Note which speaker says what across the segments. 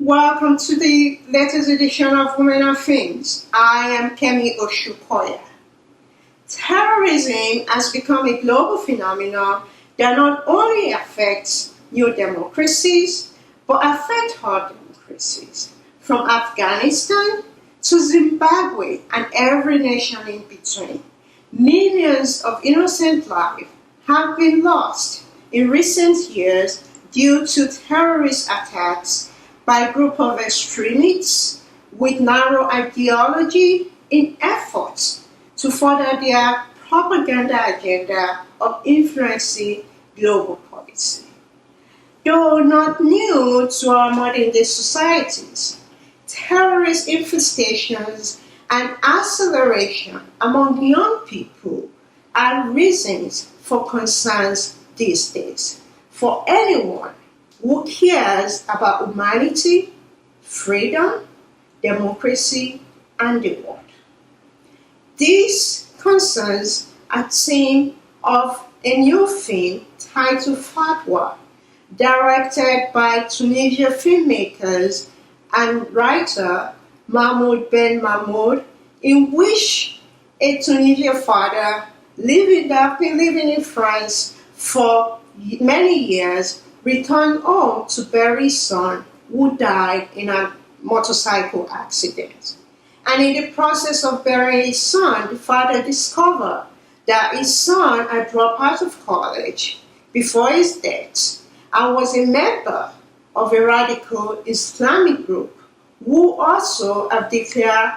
Speaker 1: Welcome to the latest edition of Women and Things. I am Kemi Oshukoya. Terrorism has become a global phenomenon that not only affects new democracies, but affects hard democracies, from Afghanistan to Zimbabwe and every nation in between. Millions of innocent lives have been lost in recent years due to terrorist attacks by a group of extremists with narrow ideology in efforts to further their propaganda agenda of influencing global policy. Though not new to our modern-day societies, terrorist infestations and acceleration among young people are reasons for concerns these days for anyone who cares about humanity, freedom, democracy, and the world. These concerns are theme of a new film titled Fatwa, directed by Tunisian filmmakers and writer Mahmoud Ben Mahmoud, in which a Tunisian father that been living in France for many years returned home to bury his son who died in a motorcycle accident. And in the process of burying his son, the father discovered that his son had dropped out of college before his death and was a member of a radical Islamic group who also have declared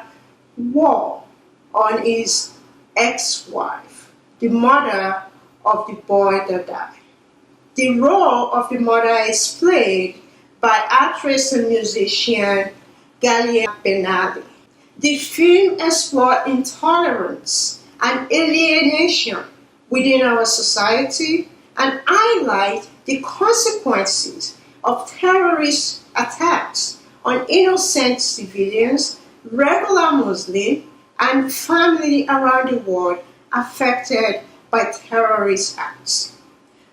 Speaker 1: war on his ex-wife, the mother of the boy that died. The role of the mother is played by actress and musician Ghalia Benalli. The film explores intolerance and alienation within our society and highlights the consequences of terrorist attacks on innocent civilians, regular Muslims, and families around the world affected by terrorist acts.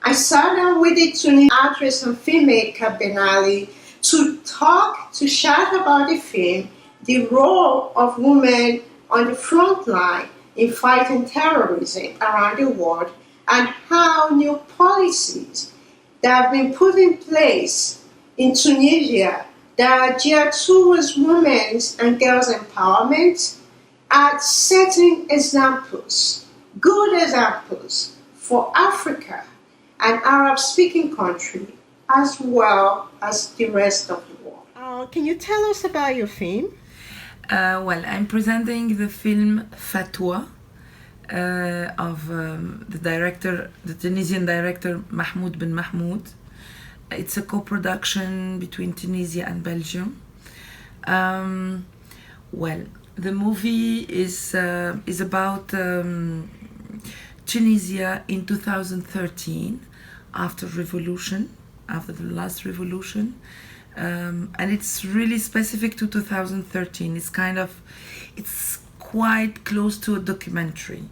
Speaker 1: I sat down with the Tunisian actress and filmmaker Benalli to chat about the film, the role of women on the front line in fighting terrorism around the world, and how new policies that have been put in place in Tunisia that are geared towards women's and girls' empowerment are setting examples, good examples for Africa and Arab-speaking countries, as well as the rest of the world. Can you tell us about your film?
Speaker 2: I'm presenting the film Fatwa of the Tunisian director Mahmoud Ben Mahmoud. It's a co-production between Tunisia and Belgium. The movie is about Tunisia in 2013, after the last revolution, and it's really specific to 2013. It's quite close to a documentary,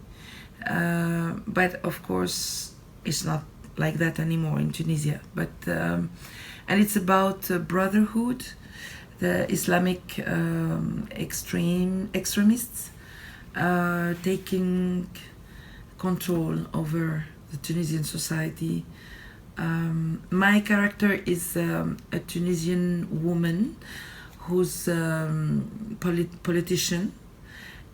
Speaker 2: but of course it's not like that anymore in Tunisia. But and it's about brotherhood, the Islamic extremists taking control over the Tunisian society. My character is a Tunisian woman who's politician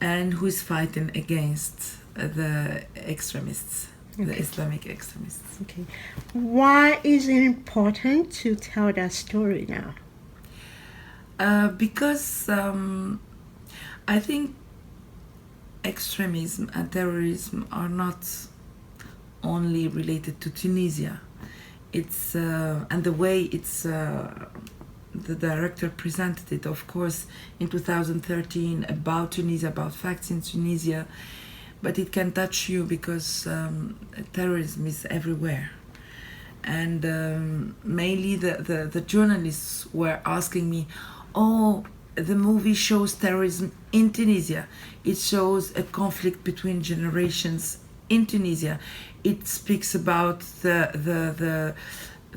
Speaker 2: and who is fighting against the extremists, the Islamic extremists.
Speaker 1: Okay. Why is it important to tell that story now?
Speaker 2: Because I think extremism and terrorism are not only related to Tunisia. It's and the way the director presented it, of course, in 2013 about Tunisia, about facts in Tunisia, but it can touch you because terrorism is everywhere. And mainly the journalists were asking me, oh, the movie shows terrorism in Tunisia. It shows a conflict between generations in Tunisia. It speaks about the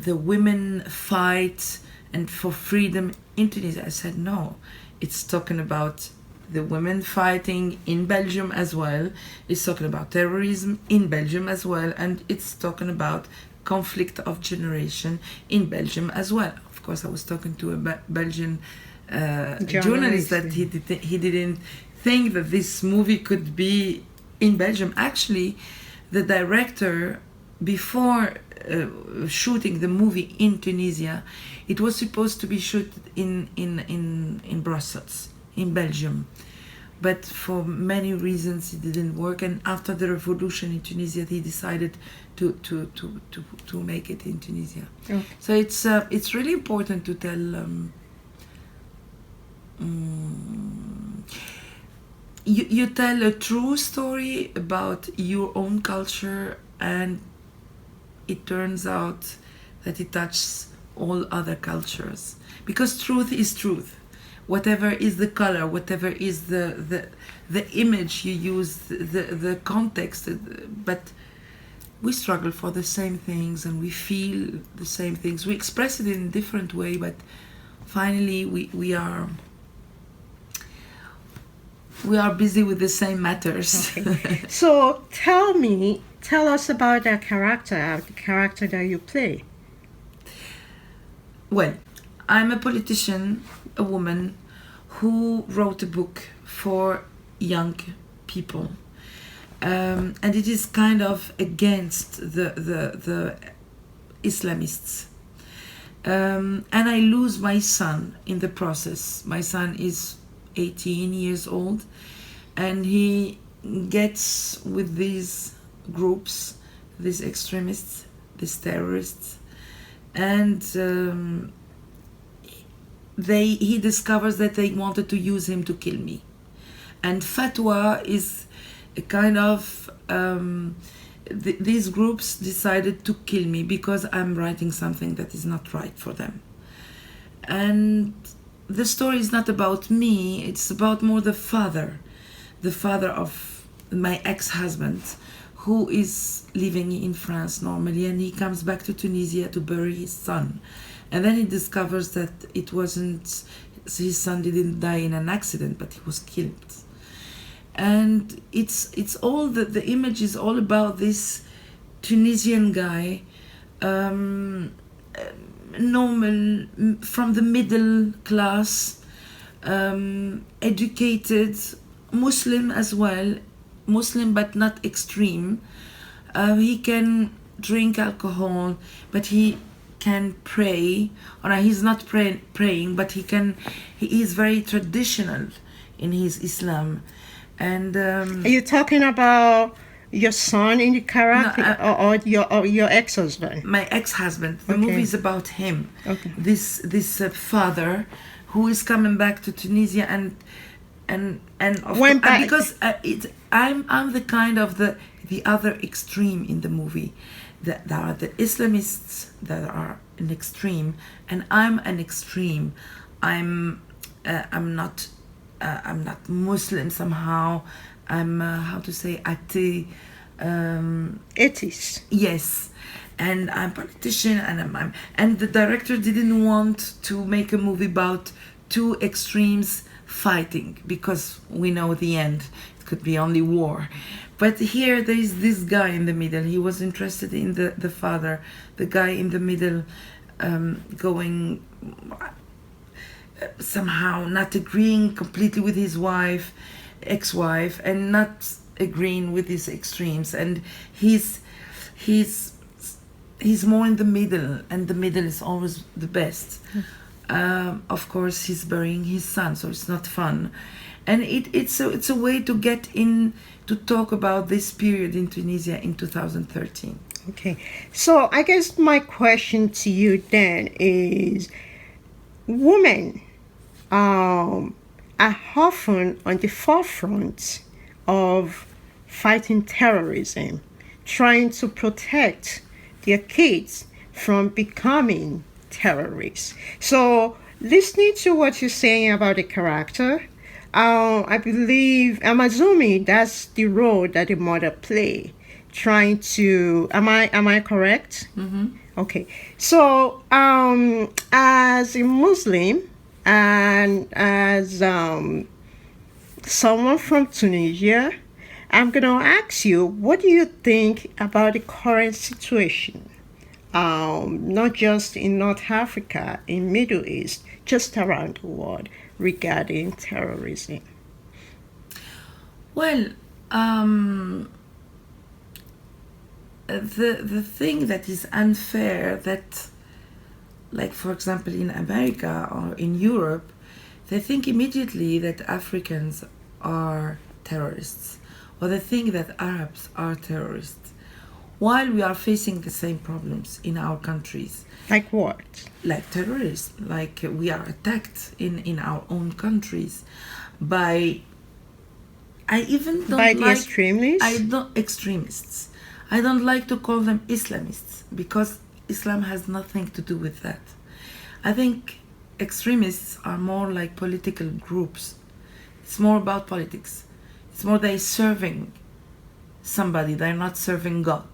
Speaker 2: women fight and for freedom in Tunisia. I said, no, it's talking about the women fighting in Belgium as well. It's talking about terrorism in Belgium as well. And it's talking about conflict of generation in Belgium as well. Of course, I was talking to a Belgian journalist that he didn't think that this movie could be in Belgium. Actually, the director, before shooting the movie in Tunisia, it was supposed to be shot in Brussels, in Belgium. But for many reasons it didn't work, and after the revolution in Tunisia he decided to make it in Tunisia.
Speaker 1: Okay.
Speaker 2: So it's really important to tell you tell a true story about your own culture, and it turns out that it touches all other cultures, because truth is truth. Whatever is the color, whatever is the image you use, the context, but we struggle for the same things and we feel the same things. We express it in a different way, but finally we are busy with the same matters.
Speaker 1: Okay. So tell us about the character that you play.
Speaker 2: Well, I'm a politician, a woman who wrote a book for young people, and it is kind of against the Islamists, and I lose my son in the process. My son is 18 years old, and he gets with these groups, these extremists, these terrorists, and he discovers that they wanted to use him to kill me. And Fatwa is a kind of these groups decided to kill me because I'm writing something that is not right for them. And the story is not about me, it's about more the father of my ex-husband, who is living in France normally, and he comes back to Tunisia to bury his son. And then he discovers that it wasn't, his son didn't die in an accident, but he was killed. And it's all, the image is all about this Tunisian guy, normal, from the middle class, educated, Muslim as well, Muslim but not extreme. He can drink alcohol, but he can pray, or he's not praying, but he is very traditional in his Islam. And
Speaker 1: Are you talking about your son in the character,
Speaker 2: No,
Speaker 1: or your ex-husband?
Speaker 2: my ex-husband. The
Speaker 1: Okay.
Speaker 2: movie is about him.
Speaker 1: Okay.
Speaker 2: This father who is coming back to Tunisia, and of
Speaker 1: Went
Speaker 2: course,
Speaker 1: back.
Speaker 2: because I'm the kind of the other extreme in the movie. There are the Islamists that are an extreme, and I'm an extreme. I'm not Muslim somehow. I'm how to say athée.
Speaker 1: Atheist.
Speaker 2: Yes, and I'm a politician, and and the director didn't want to make a movie about two extremes fighting, because we know the end. It could be only war. But here there is this guy in the middle. He was interested in the father, the guy in the middle, going somehow not agreeing completely with his ex-wife, and not agreeing with his extremes. And he's more in the middle, and the middle is always the best. Of course, he's burying his son, so it's not fun. And it's a way to get in to talk about this period in Tunisia in 2013.
Speaker 1: Okay. So I guess my question to you then is, women are often on the forefront of fighting terrorism, trying to protect their kids from becoming terrorists. So listening to what you're saying about the character, I'm assuming that's the role that the mother play, trying to, am I correct?
Speaker 2: Mm-hmm.
Speaker 1: Okay. So, as a Muslim and as someone from Tunisia, I'm going to ask you, what do you think about the current situation? Not just in North Africa, in Middle East, just around the world regarding terrorism.
Speaker 2: Well, um, the thing that is unfair that, like for example in America or in Europe, they think immediately that Africans are terrorists, or they think that Arabs are terrorists, while we are facing the same problems in our countries.
Speaker 1: Like what?
Speaker 2: Like terrorists, like we are attacked in our own countries by, I even don't
Speaker 1: By the
Speaker 2: like, I
Speaker 1: extremists?
Speaker 2: don't, extremists. I don't like to call them Islamists because Islam has nothing to do with that. I think extremists are more like political groups. It's more about politics. It's more they serving somebody. They're not serving God.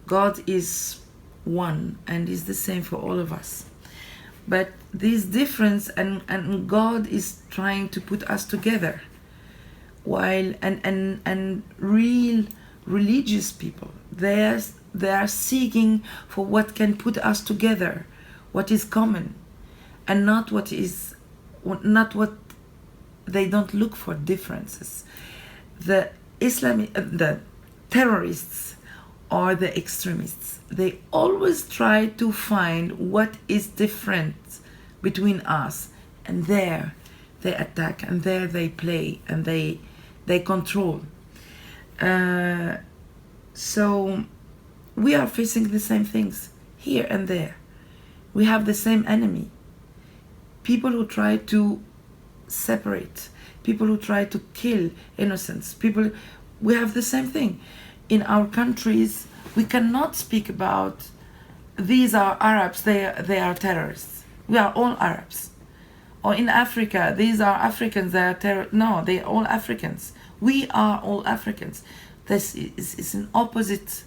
Speaker 2: God is one and is the same for all of us. But this difference, and God is trying to put us together, while and real religious people, they are seeking for what can put us together, what is common, and not what they don't look for differences. The the terrorists or the extremists, they always try to find what is different between us, and there they attack, and there they play, and they control. So we are facing the same things here and there. We have the same enemy. People who try to separate, people who try to kill innocents, people. We have the same thing. In our countries, we cannot speak about these are Arabs, they are terrorists. We are all Arabs. Or in Africa, these are Africans, they are no, they are all Africans. We are all Africans. This is an opposite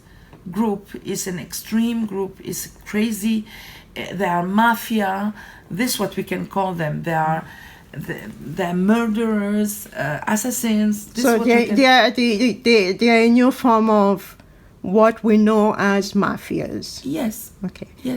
Speaker 2: group, is an extreme group, is crazy. They are mafia. This is what we can call them. They're murderers, assassins. This
Speaker 1: So
Speaker 2: is what we can.
Speaker 1: they are a new form of what we know as mafias.
Speaker 2: Yes,
Speaker 1: Okay.
Speaker 2: yes.